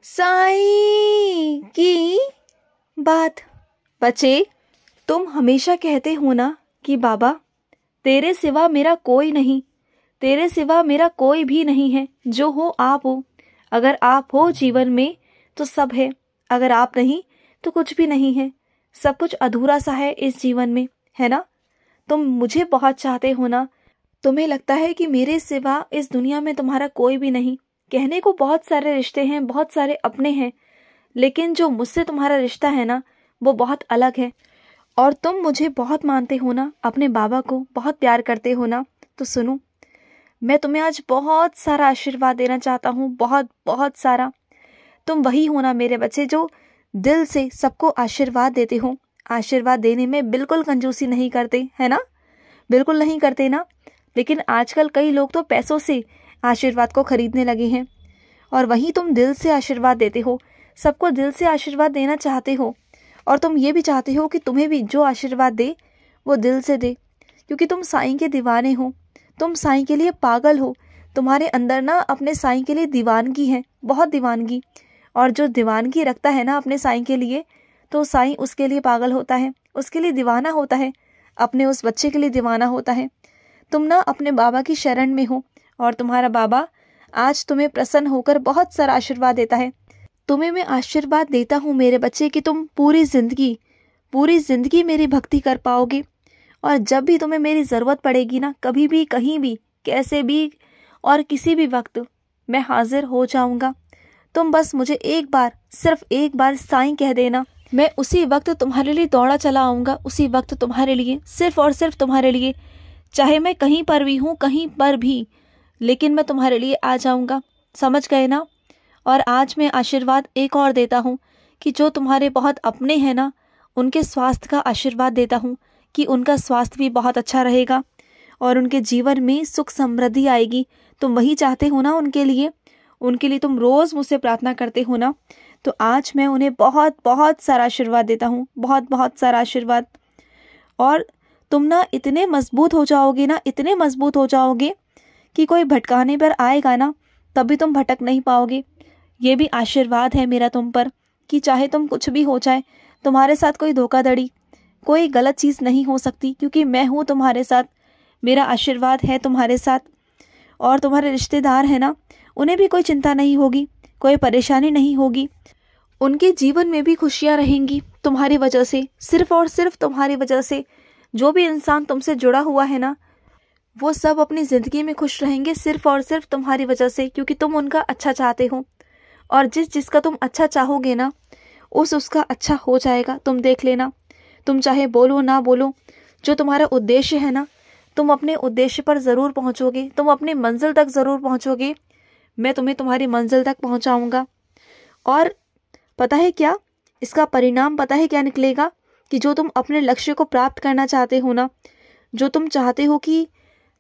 साईं की बात। बच्चे, तुम हमेशा कहते हो ना कि बाबा तेरे सिवा मेरा कोई नहीं, तेरे सिवा मेरा कोई भी नहीं है। जो हो आप हो। अगर आप हो जीवन में तो सब है, अगर आप नहीं तो कुछ भी नहीं है। सब कुछ अधूरा सा है इस जीवन में, है ना। तुम मुझे बहुत चाहते हो ना। तुम्हें लगता है कि मेरे सिवा इस दुनिया में तुम्हारा कोई भी नहीं। कहने को बहुत सारे रिश्ते हैं, बहुत सारे अपने हैं, लेकिन जो मुझसे तुम्हारा रिश्ता है ना वो बहुत अलग है। और तुम मुझे बहुत मानते हो ना, अपने बाबा को बहुत प्यार करते हो ना। तो सुनो, मैं तुम्हें आज बहुत सारा आशीर्वाद देना चाहता हूँ, बहुत बहुत सारा। तुम वही हो ना मेरे बच्चे जो दिल से सबको आशीर्वाद देते हो। आशीर्वाद देने में बिल्कुल कंजूसी नहीं करते, है ना। बिल्कुल नहीं करते ना। लेकिन आजकल कई लोग तो पैसों से आशीर्वाद को खरीदने लगे हैं, और वहीं तुम दिल से आशीर्वाद देते हो। सबको दिल से आशीर्वाद देना चाहते हो, और तुम ये भी चाहते हो कि तुम्हें भी जो आशीर्वाद दे वो दिल से दे, क्योंकि तुम साईं के दीवाने हो। तुम साईं के लिए पागल हो। तुम्हारे अंदर ना अपने साईं के लिए दीवानगी है, बहुत दीवानगी। और जो दीवानगी रखता है ना अपने साईं के लिए, तो साईं उसके लिए पागल होता है, उसके लिए दीवाना होता है, अपने उस बच्चे के लिए दीवाना होता है। तुम ना अपने बाबा की शरण में हो, और तुम्हारा बाबा आज तुम्हें प्रसन्न होकर बहुत सारा आशीर्वाद देता है। तुम्हें मैं आशीर्वाद देता हूँ मेरे बच्चे कि तुम पूरी जिंदगी मेरी भक्ति कर पाओगे। और जब भी तुम्हें मेरी ज़रूरत पड़ेगी ना, कभी भी, कहीं भी, कैसे भी और किसी भी वक्त मैं हाजिर हो जाऊँगा। तुम बस मुझे एक बार, सिर्फ एक बार साईं कह देना, मैं उसी वक्त तुम्हारे लिए दौड़ा चला आऊँगा। उसी वक्त तुम्हारे लिए, सिर्फ और सिर्फ तुम्हारे लिए। चाहे मैं कहीं पर भी हूँ, कहीं पर भी, लेकिन मैं तुम्हारे लिए आ जाऊँगा। समझ गए ना। और आज मैं आशीर्वाद एक और देता हूँ कि जो तुम्हारे बहुत अपने हैं ना, उनके स्वास्थ्य का आशीर्वाद देता हूँ कि उनका स्वास्थ्य भी बहुत अच्छा रहेगा और उनके जीवन में सुख समृद्धि आएगी। तुम वही चाहते हो ना उनके लिए तुम रोज़ मुझसे प्रार्थना करते हो ना। तो आज मैं उन्हें बहुत बहुत सारा आशीर्वाद देता हूँ, बहुत बहुत सारा आशीर्वाद। और तुम ना इतने मजबूत हो जाओगे ना, इतने मजबूत हो जाओगे कि कोई भटकाने पर आएगा ना तभी तुम भटक नहीं पाओगे। ये भी आशीर्वाद है मेरा तुम पर कि चाहे तुम कुछ भी हो जाए, तुम्हारे साथ कोई धोखाधड़ी, कोई गलत चीज़ नहीं हो सकती, क्योंकि मैं हूँ तुम्हारे साथ। मेरा आशीर्वाद है तुम्हारे साथ। और तुम्हारे रिश्तेदार हैं ना, उन्हें भी कोई चिंता नहीं होगी, कोई परेशानी नहीं होगी। उनके जीवन में भी खुशियाँ रहेंगी तुम्हारी वजह से, सिर्फ और सिर्फ तुम्हारी वजह से। जो भी इंसान तुमसे जुड़ा हुआ है ना, वो सब अपनी ज़िंदगी में खुश रहेंगे सिर्फ और सिर्फ तुम्हारी वजह से, क्योंकि तुम उनका अच्छा चाहते हो। और जिसका तुम अच्छा चाहोगे ना, उसका अच्छा हो जाएगा। तुम देख लेना। तुम चाहे बोलो ना बोलो, जो तुम्हारा उद्देश्य है ना, तुम अपने उद्देश्य पर ज़रूर पहुंचोगे। तुम अपनी मंजिल तक ज़रूर पहुंचोगे। मैं तुम्हें तुम्हारी मंजिल तक पहुंचाऊंगा। और पता है क्या, इसका परिणाम पता है क्या निकलेगा? कि जो तुम अपने लक्ष्य को प्राप्त करना चाहते हो ना, जो तुम चाहते हो कि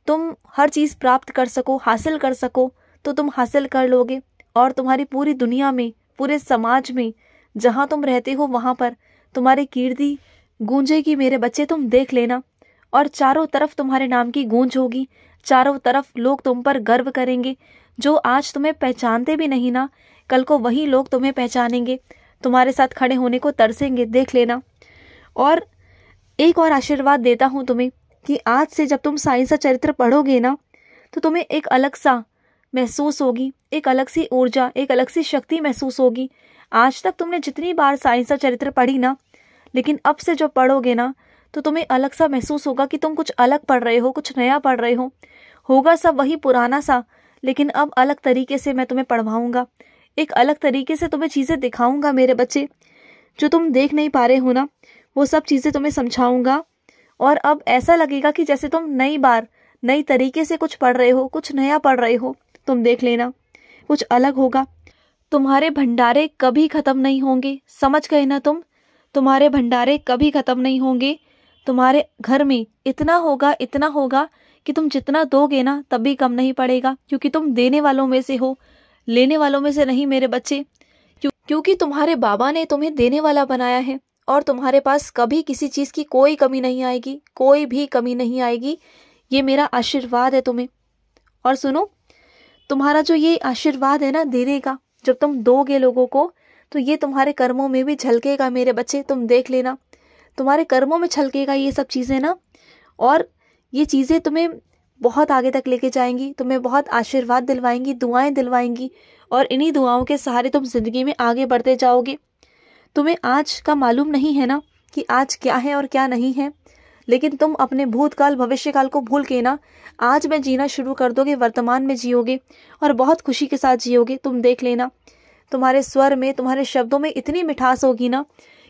तुम हर चीज़ प्राप्त कर सको, हासिल कर सको, तो तुम हासिल कर लोगे। और तुम्हारी पूरी दुनिया में, पूरे समाज में, जहाँ तुम रहते हो वहाँ पर तुम्हारी कीर्ति गूंजेगी मेरे बच्चे। तुम देख लेना। और चारों तरफ तुम्हारे नाम की गूंज होगी। चारों तरफ लोग तुम पर गर्व करेंगे। जो आज तुम्हें पहचानते भी नहीं ना, कल को वही लोग तुम्हें पहचानेंगे, तुम्हारे साथ खड़े होने को तरसेंगे। देख लेना। और एक और आशीर्वाद देता हूँ तुम्हें कि आज से जब तुम साईं सा चरित्र पढ़ोगे ना, तो तुम्हें एक अलग सा महसूस होगी, एक अलग सी ऊर्जा, एक अलग सी शक्ति महसूस होगी। आज तक तुमने जितनी बार साईं सा चरित्र पढ़ी ना, लेकिन अब से जो पढ़ोगे ना, तो तुम्हें अलग सा महसूस होगा कि तुम कुछ अलग पढ़ रहे हो, कुछ नया पढ़ रहे हो। होगा सब वही पुराना सा, लेकिन अब अलग तरीके से मैं तुम्हें पढ़वाऊंगा। एक अलग तरीके से तुम्हें चीज़ें दिखाऊंगा मेरे बच्चे। जो तुम देख नहीं पा रहे हो ना, वो सब चीज़ें तुम्हें समझाऊंगा। और अब ऐसा लगेगा कि जैसे तुम नई बार, नई तरीके से कुछ पढ़ रहे हो, कुछ नया पढ़ रहे हो। तुम देख लेना, कुछ अलग होगा। तुम्हारे भंडारे कभी ख़त्म नहीं होंगे। समझ गए ना तुम? तुम्हारे भंडारे कभी ख़त्म नहीं होंगे। तुम्हारे घर में इतना होगा कि तुम जितना दोगे ना तभी कम नहीं पड़ेगा, क्योंकि तुम देने वालों में से हो, लेने वालों में से नहीं मेरे बच्चे। क्योंकि तुम्हारे बाबा ने तुम्हें देने वाला बनाया है, और तुम्हारे पास कभी किसी चीज़ की कोई कमी नहीं आएगी, कोई भी कमी नहीं आएगी। ये मेरा आशीर्वाद है तुम्हें। और सुनो, तुम्हारा जो ये आशीर्वाद है ना देने का, जब तुम दोगे लोगों को तो ये तुम्हारे कर्मों में भी झलकेगा मेरे बच्चे, तुम देख लेना। तुम्हारे कर्मों में छलकेगा ये सब चीज़ें ना, और ये चीज़ें तुम्हें बहुत आगे तक लेके जाएंगी, तुम्हें बहुत आशीर्वाद दिलवाएंगी, दुआएं दिलवाएंगी, और इन्हीं दुआओं के सहारे तुम जिंदगी में आगे बढ़ते जाओगे। तुम्हें आज का मालूम नहीं है ना कि आज क्या है और क्या नहीं है, लेकिन तुम अपने भूतकाल भविष्यकाल को भूल के ना आज में जीना शुरू कर दोगे, वर्तमान में जियोगे और बहुत खुशी के साथ जियोगे। तुम देख लेना, तुम्हारे स्वर में, तुम्हारे शब्दों में इतनी मिठास होगी ना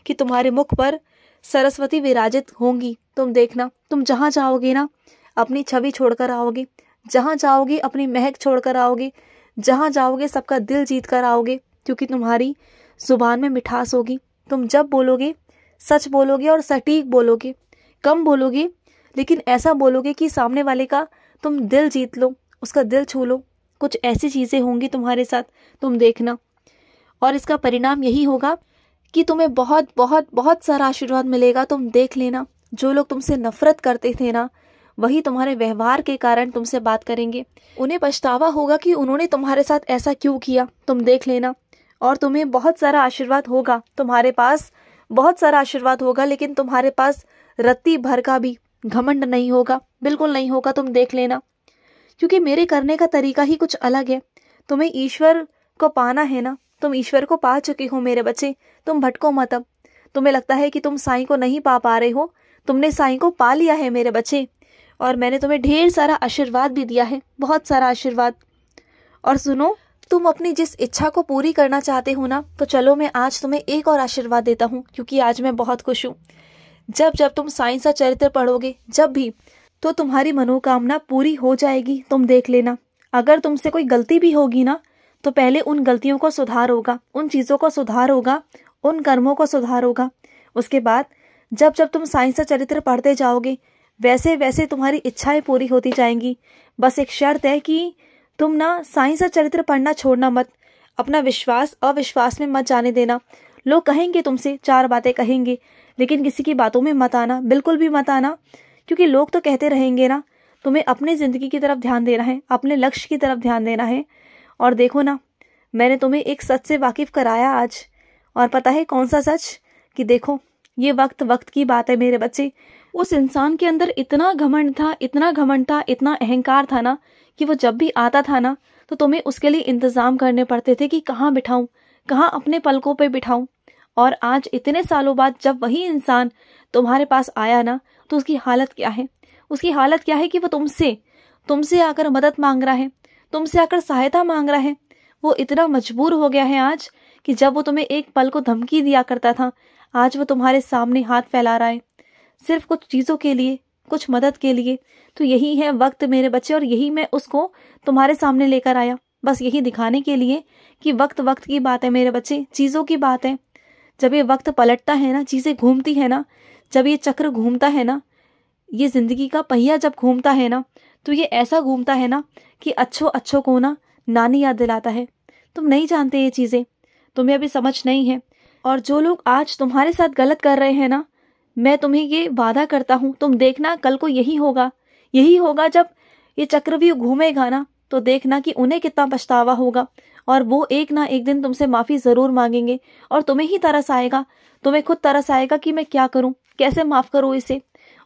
कि तुम्हारे मुख पर सरस्वती विराजित होंगी। तुम देखना, तुम जहाँ जाओगे ना अपनी छवि छोड़कर आओगे, जहाँ जाओगे अपनी महक छोड़कर आओगे, जहाँ जाओगे सबका दिल जीत कर आओगे, क्योंकि तुम्हारी जुबान में मिठास होगी। तुम जब बोलोगे सच बोलोगे और सटीक बोलोगे, कम बोलोगे लेकिन ऐसा बोलोगे कि सामने वाले का तुम दिल जीत लो, उसका दिल छू लो। कुछ ऐसी चीज़ें होंगी तुम्हारे साथ, तुम देखना, और इसका परिणाम यही होगा कि तुम्हें बहुत बहुत बहुत सारा आशीर्वाद मिलेगा। तुम देख लेना, जो लोग तुमसे नफरत करते थे ना वही तुम्हारे व्यवहार के कारण तुमसे बात करेंगे। उन्हें पछतावा होगा कि उन्होंने तुम्हारे साथ ऐसा क्यों किया। तुम देख लेना, और तुम्हें बहुत सारा आशीर्वाद होगा, तुम्हारे पास बहुत सारा आशीर्वाद होगा, लेकिन तुम्हारे पास रत्ती भर का भी घमंड नहीं होगा, बिल्कुल नहीं होगा। तुम देख लेना, क्योंकि मेरे करने का तरीका ही कुछ अलग है। तुम्हें ईश्वर को पाना है ना, तुम ईश्वर को पा चुके हो मेरे बच्चे, तुम भटको मत। अब तुम्हें लगता है कि तुम साईं को नहीं पा रहे हो, तुमने साईं को पा लिया है मेरे बच्चे, और मैंने तुम्हें ढेर सारा आशीर्वाद भी दिया है, बहुत सारा आशीर्वाद। और सुनो, तुम अपनी जिस इच्छा को पूरी करना चाहते हो ना, तो चलो मैं आज तुम्हें एक और आशीर्वाद देता हूँ, क्योंकि आज मैं बहुत खुश हूँ। जब जब तुम साईं सा चरित्र पढ़ोगे, जब भी, तो तुम्हारी मनोकामना पूरी हो जाएगी। तुम देख लेना, अगर तुमसे कोई गलती भी होगी ना तो पहले उन गलतियों को सुधार होगा, उन चीज़ों को सुधार होगा, उन कर्मों को सुधार होगा। उसके बाद जब जब तुम साईं सा चरित्र पढ़ते जाओगे वैसे वैसे तुम्हारी इच्छाएं पूरी होती जाएंगी। बस एक शर्त है कि तुम ना साईं सा चरित्र पढ़ना छोड़ना मत, अपना विश्वास अविश्वास में मत जाने देना। लोग कहेंगे तुमसे, चार बातें कहेंगे, लेकिन किसी की बातों में मत आना, बिल्कुल भी मत आना, क्योंकि लोग तो कहते रहेंगे ना। तुम्हें अपनी ज़िंदगी की तरफ ध्यान देना है, अपने लक्ष्य की तरफ ध्यान देना है। और देखो ना, मैंने तुम्हें एक सच से वाकिफ कराया आज, और पता है कौन सा सच? कि देखो, ये वक्त वक्त की बात है मेरे बच्चे। उस इंसान के अंदर इतना घमंड था, इतना घमंड था, इतना अहंकार था ना, कि वो जब भी आता था ना तो तुम्हें उसके लिए इंतज़ाम करने पड़ते थे कि कहाँ बिठाऊं, कहाँ अपने पलकों पे बिठाऊं। और आज इतने सालों बाद जब वही इंसान तुम्हारे पास आया ना, तो उसकी हालत क्या है? उसकी हालत क्या है कि वो तुमसे आकर मदद मांग रहा है, तुमसे आकर सहायता मांग रहा है। वो इतना मजबूर हो गया है आज कि जब वो तुम्हें एक पल को धमकी दिया करता था, आज वो तुम्हारे सामने हाथ फैला रहा है, सिर्फ कुछ चीज़ों के लिए, कुछ मदद के लिए। तो यही है वक्त मेरे बच्चे, और यही मैं उसको तुम्हारे सामने लेकर आया, बस यही दिखाने के लिए कि वक्त वक्त की बात है मेरे बच्चे, चीज़ों की बात है। जब ये वक्त पलटता है ना, चीज़ें घूमती है ना, जब ये चक्र घूमता है ना, ये ज़िंदगी का पहिया जब घूमता है ना, तो ये ऐसा घूमता है ना कि अच्छों को ना नानी याद दिलाता है। तुम नहीं जानते ये चीज़ें, तुम्हें अभी समझ नहीं है। और जो लोग आज तुम्हारे साथ गलत कर रहे हैं ना, मैं तुम्हें ये वादा करता हूँ, तुम देखना कल को यही होगा जब ये चक्रव्यूह घूमेगा ना, तो देखना कि उन्हें कितना पछतावा होगा। और वो एक ना एक दिन तुमसे माफ़ी ज़रूर मांगेंगे, और तुम्हें ही तरस आएगा, तुम्हें खुद तरस आएगा कि मैं क्या करूँ, कैसे माफ़ करूँ इसे,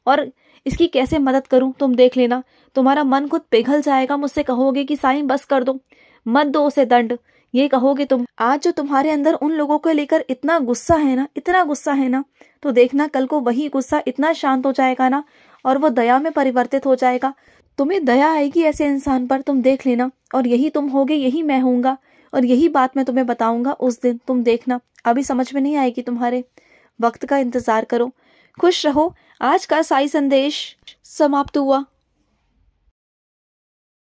और इसकी कैसे मदद करूँ। तुम देख लेना, तुम्हारा मन खुद पिघल जाएगा। मुझसे कहोगे कि साईं बस कर दो, मत दो उसे दंड, ये कहोगे तुम। आज जो तुम्हारे अंदर उन लोगों को लेकर इतना गुस्सा है ना, इतना गुस्सा है ना, तो देखना कल को वही गुस्सा इतना शांत हो जाएगा ना, और वो दया में परिवर्तित हो जाएगा। तुम्हें दया आएगी ऐसे इंसान पर, तुम देख लेना। और यही तुम होगे, यही मैं होऊंगा, और यही बात मैं तुम्हें बताऊंगा उस दिन, तुम देखना। अभी समझ में नहीं आएगी तुम्हारे, वक्त का इंतजार करो। खुश रहो। आज का साई संदेश समाप्त हुआ।